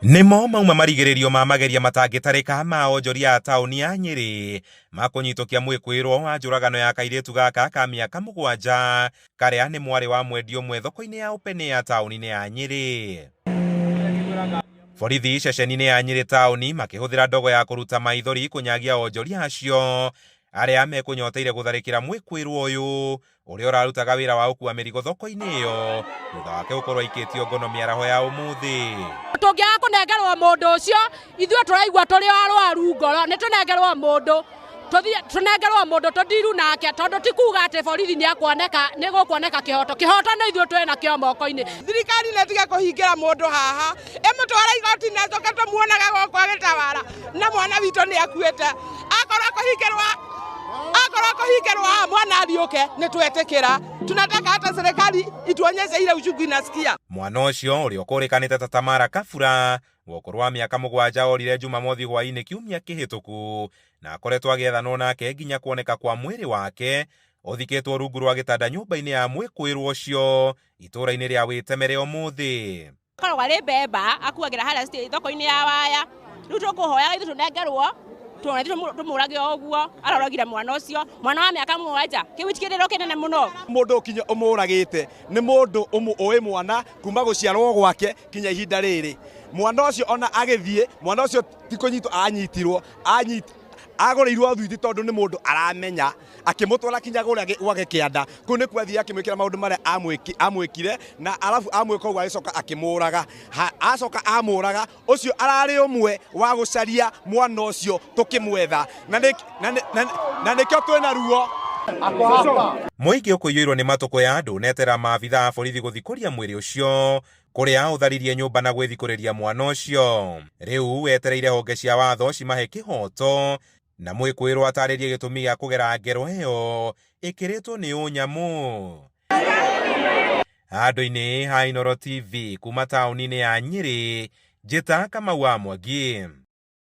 Nimo mauma marigĩrĩrio ma mageria matangĩtarĩka ma onjoria a taũni ya Nyeri ma kũnyitũkia mwĩkũĩrwo wa njũragano ya kairĩtu gaka ka mĩaka 7 karĩa nĩ mwarĩ wa mwendia ũmwe thoko-inĩ ya ũpene ya taũni-inĩ ya Nyeri. Borithi ceceni-inĩ ya Nyeri taũni makĩhũthĩra ndogo ya kũruta maithori kũnyagia onjoria acio arĩa mekũnyoteire gũtharĩkĩra mwĩkũĩrwo ũyũ ũrĩa ũrarutaga wĩra wa ũkua mĩrigo thoko-inĩ ĩyo thutha wake gũkorwo aikĩtio ngono mĩaraho ya ũmũthĩ. Tũngĩaga kũnengerwo mũndũ ũcio ithuĩ tũraigua tũrĩ arwaru ngoro nĩ tũnengerwo mũndũ tũthiru nake tondũ ti kuuga atĩ borithi nĩ gũkuoneka kĩhoto nĩ ithuĩ twĩ nakĩo moko-inĩ. Thirikari nĩ ĩtige kũhingĩra mũndũ haha ĩmũtwara igoti-inĩ acoke tũmuonaga gũkũ agĩtawara na mwana witũ nĩ akuĩte. Akorwo kũhingĩrwo mwana athiũke nĩ twetĩkĩra. Tunataka hata serikali ituonyeshe ile uchungu inasikia. Mwana ũcio ũrĩa ũkũrĩkanĩte ta Tamara Kabura gũkũ wa mĩaka 7 orire Jumamothi hwaĩ-inĩ kiumia kĩhĩtũku na akoretwo agĩethanwo nake nginya kuoneka kwa mwĩrĩ wake ũthikĩtwo rungu rwa gĩtanda nyũmba-inĩ ya mwĩkũĩrwo ũcio itũũra-inĩ rĩa Wĩtemere ũmũthĩ. Akoragwo arĩ mbemba akuagĩra harĩa thoko-inĩ ya waya, rĩu tũkũhoyaga ithuĩ tũnengerwo tũmũrage ũguo aroragire mwana ũcio mwana wa mĩaka 7 kĩwĩtikĩrĩro kĩnene mũno. Mũndũ ũkinye ũmũragĩte nĩ mũndũ ũĩ mwana kuma gũciarwo gwake kinya ihinda rĩrĩ. Mwana ũcio ona agĩthiĩ mwana ũcio ti kũnyitwo anyitirwo agũrĩirwo thuiti tondũ nĩ mũndũ aramenya akĩmũtwara kinya gwake kĩanda kũu nĩkuo athiĩ akĩmwĩkĩra maũndũ marĩa amwĩkire na arabu amwĩka ũguo agĩcoka akĩmũraga. Acoka amũraga ũcio ararĩ ũmwe wa gũcaria mwana ũcio tũkĩmwetha na nĩkĩo twĩna ruo. Mũingĩ ũkũiyũirwo nĩ matũkũ ya andũ netera maabitha a borithi gũthikũria mwĩrĩ ũcio kũrĩa ũtharirie nyũmba na gwĩthikũrĩria mwana ũcio. Rĩu wetereire honge cia watho cimahe kĩhoto na mwĩkũĩrwo atarĩrie gĩtũmi gĩa kũgera ngero ĩyo ĩkĩrĩtwo nĩ ũnyamũ. Handũ-inĩ ha Inooro TV kuma taũni-inĩ ya Nyeri, njĩta Kamau wa Mwangi.